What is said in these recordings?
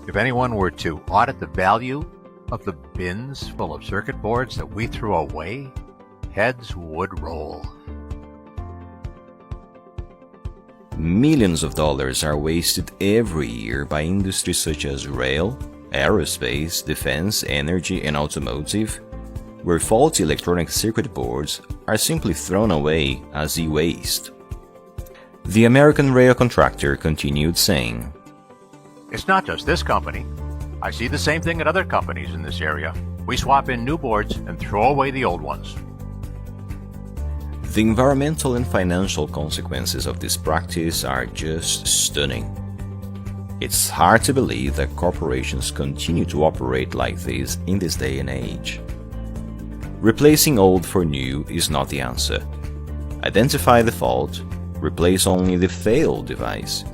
If anyone were to audit the value of the bins full of circuit boards that we threw away, heads would roll. Millions of dollars are wasted every year by industries such as rail, aerospace, defense, energy, and automotive, where faulty electronic circuit boards are simply thrown away as e-waste. The American rail contractor continued saying, "It's not just this company. I see the same thing at other companies in this area. We swap in new boards and throw away the old ones." The environmental and financial consequences of this practice are just stunning. It's hard to believe that corporations continue to operate like this in this day and age. Replacing old for new is not the answer. Identify the fault, replace only the failed device,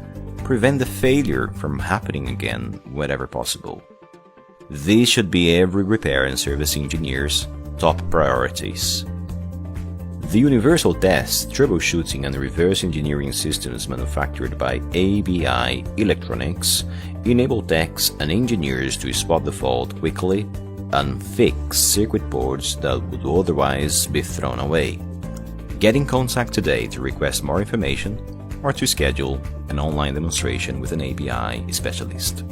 prevent the failure from happening again whenever possible. These should be every repair and service engineer's top priorities. The universal test, troubleshooting, and reverse engineering systems manufactured by ABI Electronics enable techs and engineers to spot the fault quickly and fix circuit boards that would otherwise be thrown away. Get in contact today to request more information or to schedule an online demonstration with an ABI specialist.